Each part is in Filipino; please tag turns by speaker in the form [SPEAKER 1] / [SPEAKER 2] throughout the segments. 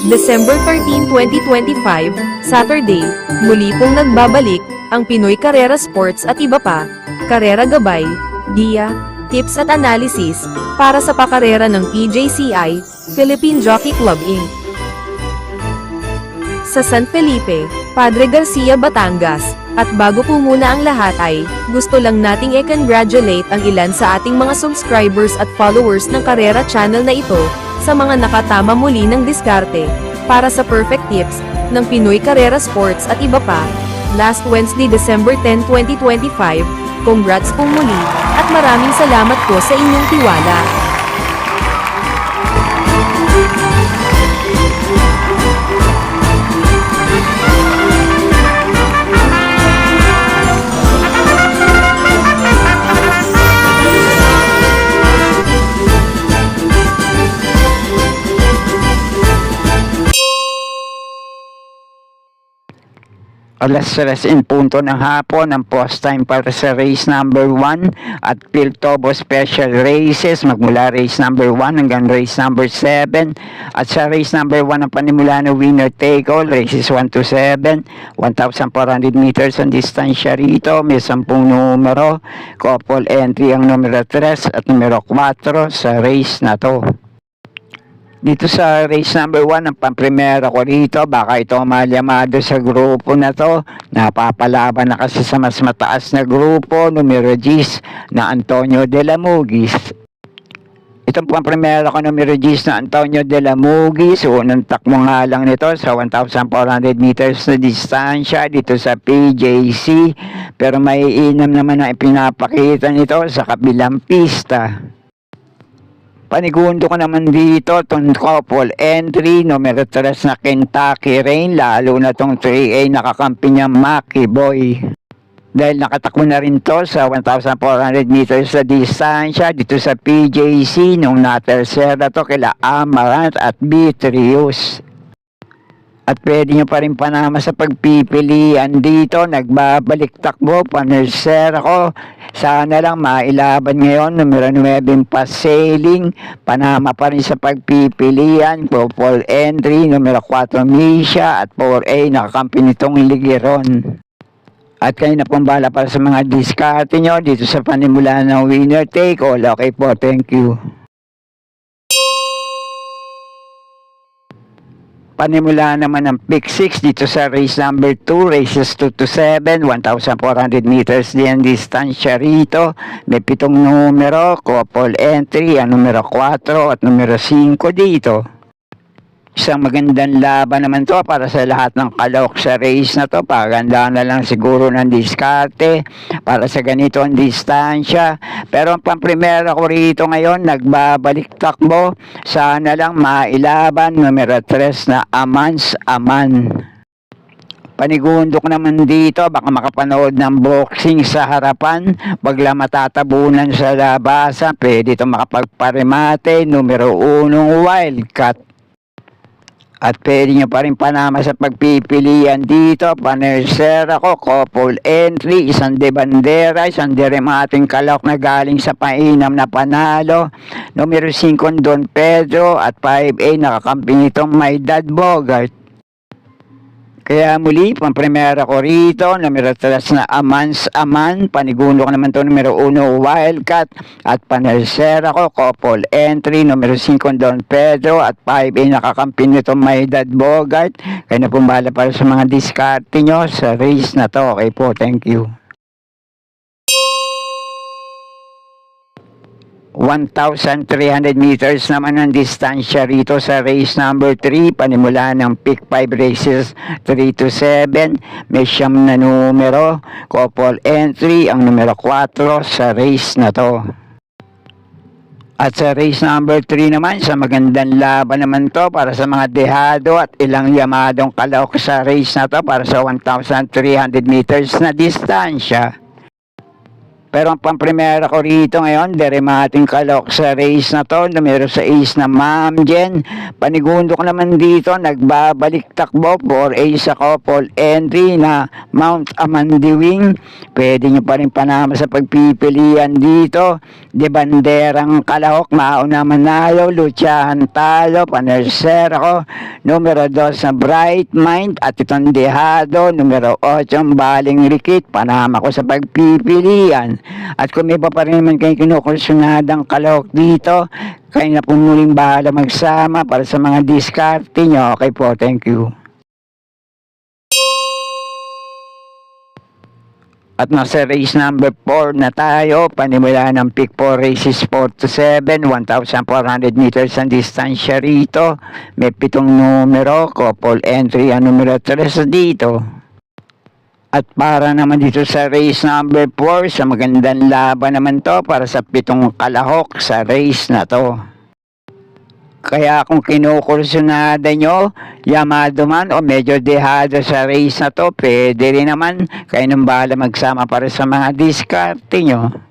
[SPEAKER 1] December 13, 2025, Saturday, muli pong nagbabalik, ang Pinoy Carrera Sports at iba pa, karera gabay, giya, tips at analysis, para sa pakarera ng PJCI, Philippine Jockey Club Inc. Sa San Felipe, Padre Garcia, Batangas, at bago po muna ang lahat ay, gusto lang nating i-congratulate ang ilan sa ating mga subscribers at followers ng Karera Channel na ito, sa mga nakatama muli ng diskarte, para sa perfect tips, ng Pinoy Carrera Sports at iba pa, last Wednesday December 10, 2025, congrats pong muli, at maraming salamat po sa inyong tiwala.
[SPEAKER 2] Alas in punto ng hapon ang post time para sa race number 1 at Piltobo Special Races magmula race number 1 hanggang race number 7 at sa race number 1 ang panimula na winner take all races 1 to 7 1,400 meters ang distansya rito, may 10 numero, couple entry ang numero 3 at numero 4 sa race na to. Dito sa race number 1, ang pamprimera ko rito, baka ito malyamado sa grupo na to. Napapalaban na kasi sa mas mataas na grupo, numero 10 na Antonio de la Mugis. Itong pamprimera ko numero 10 na Antonio de la Mugis, unang takbo nga lang nito sa 1,400 meters na distansya dito sa PJC. Pero may inam naman na ipinapakita nito sa kabilang pista. Panigundo ko naman dito itong couple entry, numero 3 na Kentucky Rain, lalo na itong 3A nakakampi niya Maki Boy. Dahil nakatakbo na rin to sa 1,400 meters sa distansya dito sa PJC nung natersera to kila Amaranth at Beatrius. At pwede nyo pa rin panama sa pagpipilian dito. Nagbabalik takbo, panersera ko. Sana lang mailaban ngayon. Numero 9 pa sailing. Panama pa rin sa pagpipilian. Couple entry, numero 4 Misha at 4A nakakampi nitong Ligeron. At kayo na pong bala para sa mga diskarte nyo dito sa panimula ng winner take all. Okay po, thank you. Panimula naman ng pick 6 dito sa race number 2, races 2 to 7, 1,400 meters din distansya rito. May 7 numero, couple entry, ang numero 4 at numero 5 dito. Isang magandang laban naman to para sa lahat ng kalok sa race na to. Paganda na lang siguro ng diskarte para sa ganito ang distansya. Pero ang pamprimera ko rito ngayon, nagbabalik takbo. Sana lang mailaban, numero 3 na Amans Aman. Panigundok naman dito, baka makapanood ng boxing sa harapan. Pagla matatabunan sa labasan, pwede ito makapagparimate, numero 1 Wildcat. At pwede nyo pa rin panama sa pagpipilian dito. Panersera ko, couple entry, isang de bandera, isang deremating kalok na galing sa painam na panalo. Numero 5 Don Pedro at 5A nakakampi nitong My Dad Bogart. Kaya muli, pamprimera ko rito, numero 3 na Amans Aman, panigundo ko naman ito, numero 1 Wildcat, at panersera ko, couple entry, numero 5 Don Pedro, at 5A nakakampi nito My Dad Bogart. Kaya na pumbala para sa mga diskarte nyo sa race na to. Okay po, thank you. 1,300 meters naman ang distansya rito sa race number 3. Panimula ng pick 5 races 3 to 7. May 9 na numero. Couple entry ang numero 4 sa race na to. At sa race number 3 naman, sa magandang laban naman to para sa mga dehado at ilang yamadong kalok sa race na to para sa 1,300 meters na distansya. Pero ang pamprimera ko rito ngayon, Deremating Kalok sa race na to, numero 6 na Ma'am Jen. Panigundo ko naman dito, nagbabalik takbo, 4A sa couple entry na Mount Amandiwing. Pwede nyo pa rin panama sa pagpipilian dito. De Banderang Kalahok, Mauna Manalo, Luchahan Talo, Panersera ko, numero 2 na Bright Mind, at itong Dehado, numero 8 Baling Rikit, panama ko sa pagpipilian. At kung may pa rin naman kayo kinukursunadang kalahok dito, kayo na po muling bahala magsama para sa mga diskarte nyo. Okay po, thank you. At nasa race number 4 na tayo, panimula ng pick 4 races 4 to 7, 1,400 meters ang distansya rito. May 7 numero, couple entry ang numero 3 dito. At para naman dito sa race number 4, sa magandang laban naman to para sa 7 kalahok sa race na to. Kaya kung kinukursunada nyo, Yamado man o medyo dehado sa race na to, pwede rin naman kayo nang bahala magsama para sa mga diskarte nyo.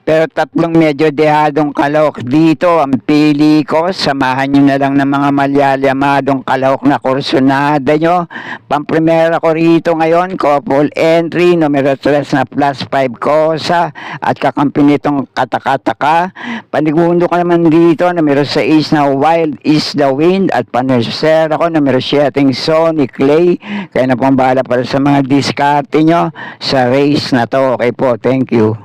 [SPEAKER 2] Pero 3 medyo dehadong kalahok dito ang pili ko. Samahan nyo na lang ng mga malyamadong kalahok na kursunada nyo. Pamprimera ko rito ngayon, couple entry, numero 3 na plus 5 Kosa, at kakampi nitong Katakataka. Panigundo ko naman dito, numero 6 na Wild is the Wind, at panersera ko, numero 7 Sonic Clay. Kaya na pong bahala para sa mga diskarte nyo sa race na to. Okay po, thank you.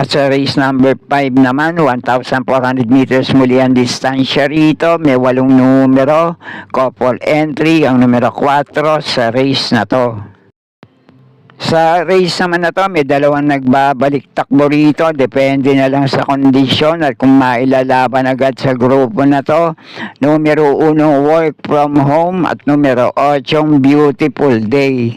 [SPEAKER 2] At sa race number 5 naman, 1,400 meters muli ang distansya rito. May 8 numero, couple entry, ang numero 4 sa race na to. Sa race naman na to, may 2 nagbabalik takbo rito. Depende na lang sa kondisyon at kung mailalaban agad sa grupo na to. Numero 1, Work from Home, at numero 8, Beautiful Day.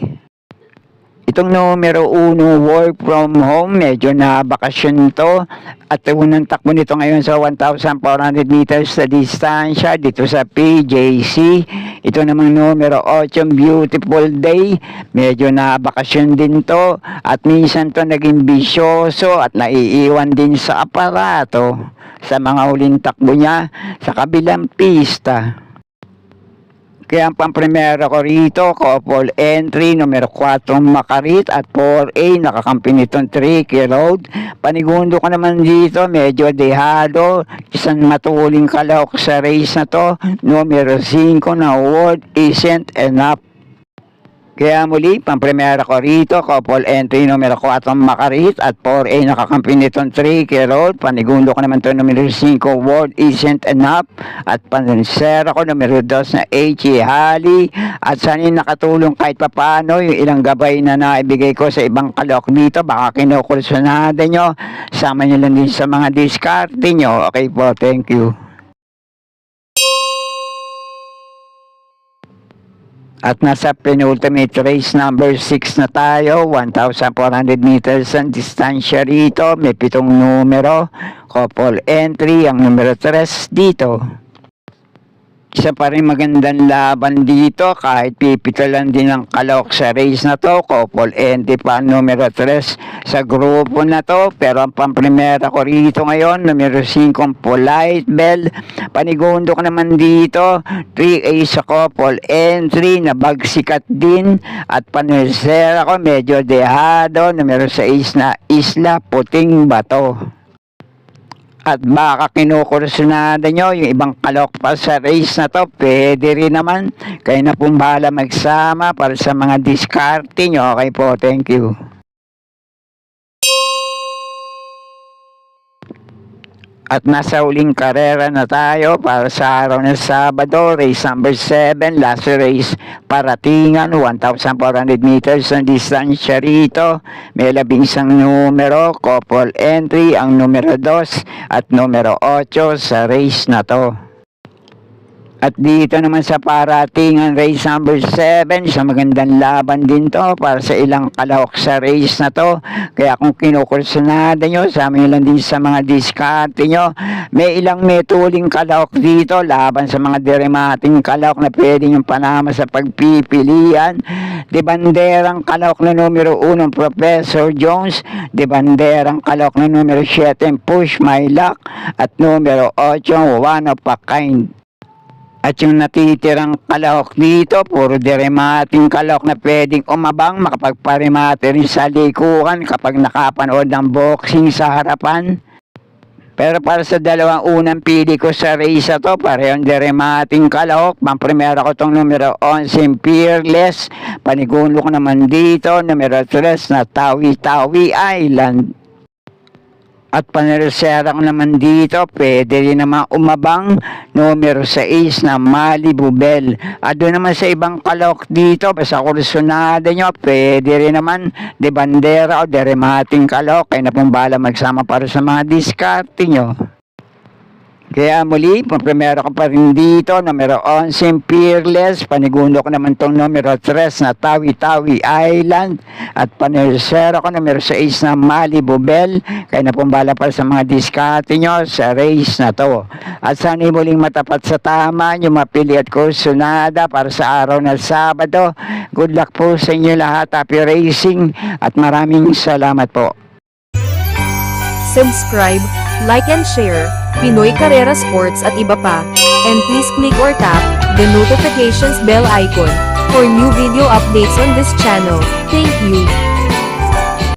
[SPEAKER 2] Itong numero 1, Work from Home, medyo na-bakasyon to. At unang takbo nito ngayon sa 1,400 meters sa distansya dito sa PJC. Ito namang numero 8, Beautiful Day, medyo na-bakasyon din to. At minsan to naging bisyoso at naiiwan din sa aparato sa mga huling takbo niya sa kabilang pista. Kaya ang pamprimera ko rito, couple entry, numero 4 Makarit, at 4A, nakakampi nitong Tricky Road. Panigundo ko naman dito, medyo dehado, isang matuling kalahok sa race na to, numero 5 na World Isn't Enough. Kaya muli, pamprimera ko rito, couple entry, numero 4 Makarit, at 4A, nakakampi nitong Tricky Road. Panigundo ko naman ito, numero 5 World Isn't Enough, at pansera ko, numero 2 na H.E. Halley. At sana nakatulong kahit papano yung ilang gabay na naibigay ko sa ibang kalok dito. Baka kinukursunada nyo, sama nyo lang din sa mga diskarte nyo. Okay po, thank you. At nasa penultimate race number 6 na tayo, 1,400 meters ang distansya rito. May 7 numero, couple entry, ang numero 3 dito. Isa pa rin magandang laban dito kahit pipito lang din ang kalahok sa race na to. Couple entry pa numero 3 sa grupo na to. Pero ang pamprimera ko rito ngayon, numero 5 Polite Bell. Panigundo ko naman dito, 3A sa couple entry na bagsikat din. At panersera ko medyo dehado, numero 6 na Isla Puting Bato. At baka kinukursunada nyo yung ibang kalok pa sa race na to, pwede rin naman. Kayo na pong bahala magsama para sa mga diskarte nyo. Okay po, thank you. At nasa uling karera na tayo para sa araw ng Sabado, race number 7, last race, Paratingan, 1,400 meters ang distansya rito. May 11 numero, couple entry, ang numero 2 at numero 8 sa race na to. At dito naman sa paratingan race number 7, sa magandang laban din to para sa ilang kalahok sa race na to. Kaya kung kinukursunada nyo, sa amin lang din sa mga diskarte nyo, may ilang metuling kalahok dito laban sa mga deremating kalahok na pwede yung panama sa pagpipilian. De banderang kalahok na numero 1, Professor Jones. De banderang kalahok na numero 7, Push My Luck. At numero 8, One of a Kind. At yung natitirang kalahok dito, puro deremating kalahok na pwedeng umabang, makapagparimate rin sa likuhan kapag nakapanood ng boxing sa harapan. Pero para sa dalawang unang pili ko sa race na to, parehong deremating kalahok. Pamprimera ko tong numero 11, Fearless. Panigulo ko naman dito, numero 3 na Tawi Tawi Island. At panersera ko naman dito, pwede rin naman umabang, numero 6 na Malibu Bell. At doon naman sa ibang kalahok dito, basta kursunada nyo, pwede rin naman de bandera o de remating kalahok. Kaya na pong bala magsama para sa mga diskarte nyo. Kaya muli, primero ko pa rin dito, numero 11, Fearless. Panigundo ko naman tong numero 3 na Tawi Tawi Island. At panersera ko numero 6 na Malibu Bell. Kaya na pong bala para sa mga diskarte nyo sa race na to. At sana'y muling matapat sa tama nyo mapili at kursunada para sa araw na Sabado. Good luck po sa inyo lahat. Happy racing at maraming salamat po.
[SPEAKER 1] Subscribe, like and share, Pinoy Carrera Sports at iba pa. And please click or tap the notifications bell icon for new video updates on this channel. Thank you.